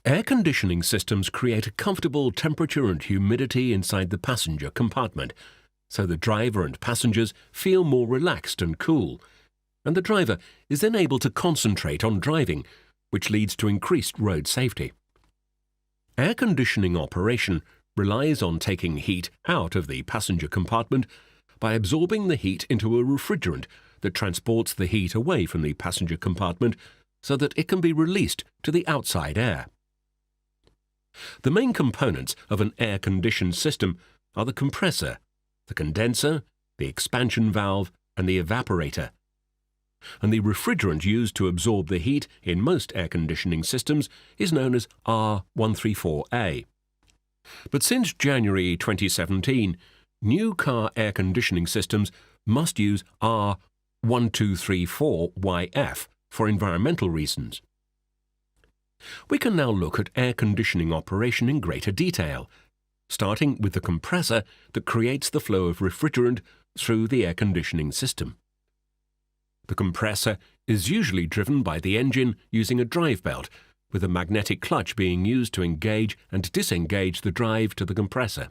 Air conditioning systems create a comfortable temperature and humidity inside the passenger compartment, so the driver and passengers feel more relaxed and cool, and the driver is then able to concentrate on driving, which leads to increased road safety. Air conditioning operation relies on taking heat out of the passenger compartment by absorbing the heat into a refrigerant that transports the heat away from the passenger compartment so that it can be released to the outside air. The main components of an air-conditioned system are the compressor, the condenser, the expansion valve, and the evaporator. And the refrigerant used to absorb the heat in most air conditioning systems is known as R134A. But since January 2017, new car air conditioning systems must use R1234YF for environmental reasons. We can now look at air conditioning operation in greater detail, starting with the compressor that creates the flow of refrigerant through the air conditioning system. The compressor is usually driven by the engine using a drive belt, with a magnetic clutch being used to engage and disengage the drive to the compressor.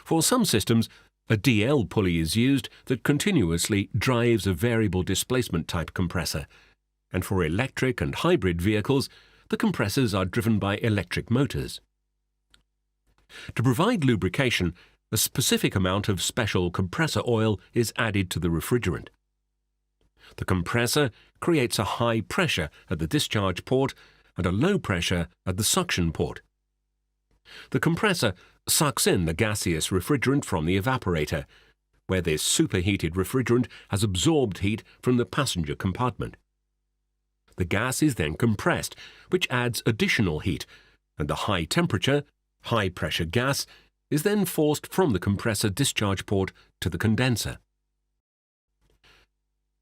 For some systems, a DL pulley is used that continuously drives a variable displacement type compressor, and for electric and hybrid vehicles, the compressors are driven by electric motors. To provide lubrication, a specific amount of special compressor oil is added to the refrigerant. The compressor creates a high pressure at the discharge port and a low pressure at the suction port. The compressor sucks in the gaseous refrigerant from the evaporator, where this superheated refrigerant has absorbed heat from the passenger compartment. The gas is then compressed, which adds additional heat, and the high-temperature, high-pressure gas is then forced from the compressor discharge port to the condenser.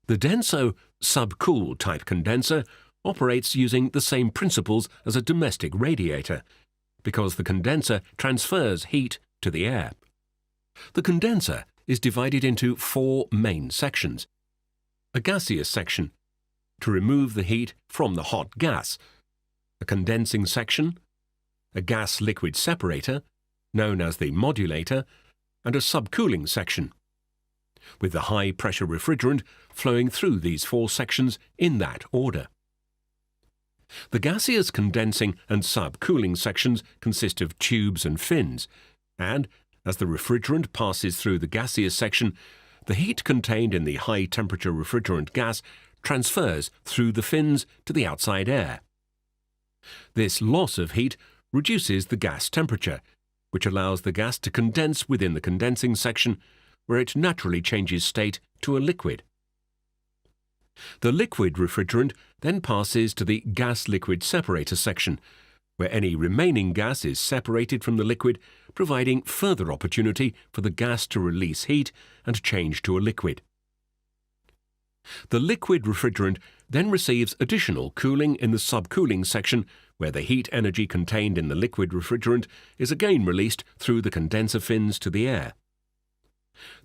The DENSO subcool type condenser operates using the same principles as a domestic radiator, because the condenser transfers heat to the air. The condenser is divided into 4 main sections. A gaseous section, to remove the heat from the hot gas, a condensing section, a gas-liquid separator, known as the modulator, and a subcooling section, with the high-pressure refrigerant flowing through these 4 sections in that order. The gaseous condensing and subcooling sections consist of tubes and fins, and, as the refrigerant passes through the gaseous section, the heat contained in the high-temperature refrigerant gas transfers through the fins to the outside air. This loss of heat reduces the gas temperature, which allows the gas to condense within the condensing section, where it naturally changes state to a liquid. The liquid refrigerant then passes to the gas-liquid separator section, where any remaining gas is separated from the liquid, providing further opportunity for the gas to release heat and change to a liquid. The liquid refrigerant then receives additional cooling in the subcooling section, where the heat energy contained in the liquid refrigerant is again released through the condenser fins to the air.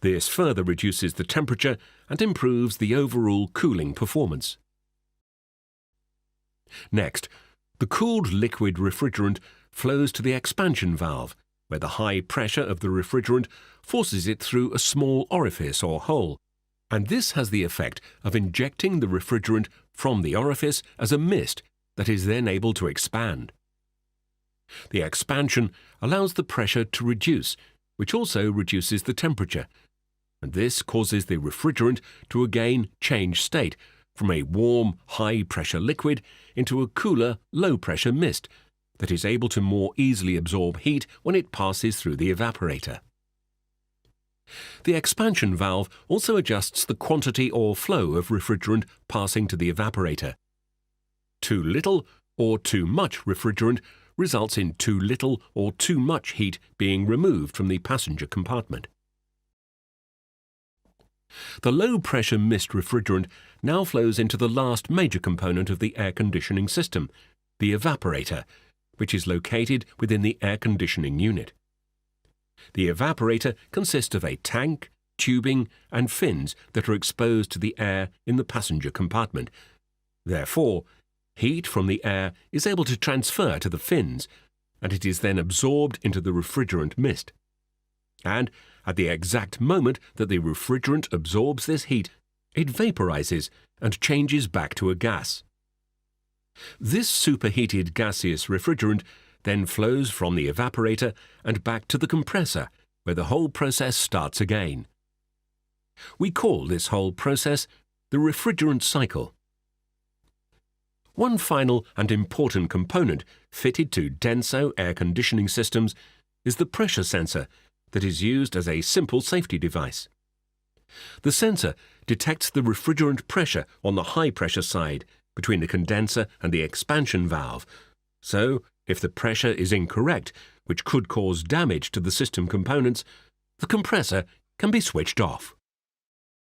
This further reduces the temperature and improves the overall cooling performance. Next, the cooled liquid refrigerant flows to the expansion valve, where the high pressure of the refrigerant forces it through a small orifice or hole, and this has the effect of injecting the refrigerant from the orifice as a mist that is then able to expand. The expansion allows the pressure to reduce, which also reduces the temperature, and this causes the refrigerant to again change state from a warm, high-pressure liquid into a cooler, low-pressure mist that is able to more easily absorb heat when it passes through the evaporator. The expansion valve also adjusts the quantity or flow of refrigerant passing to the evaporator. Too little or too much refrigerant results in too little or too much heat being removed from the passenger compartment. The low-pressure mist refrigerant now flows into the last major component of the air conditioning system, the evaporator, which is located within the air conditioning unit. The evaporator consists of a tank, tubing, and fins that are exposed to the air in the passenger compartment. Therefore, Heat from the air is able to transfer to the fins, and it is then absorbed into the refrigerant mist. And at the exact moment that the refrigerant absorbs this heat, it vaporizes and changes back to a gas. This superheated gaseous refrigerant then flows from the evaporator and back to the compressor, where the whole process starts again. We call this whole process the refrigerant cycle. One final and important component fitted to DENSO air conditioning systems is the pressure sensor that is used as a simple safety device. The sensor detects the refrigerant pressure on the high pressure side between the condenser and the expansion valve, so if the pressure is incorrect, which could cause damage to the system components, the compressor can be switched off.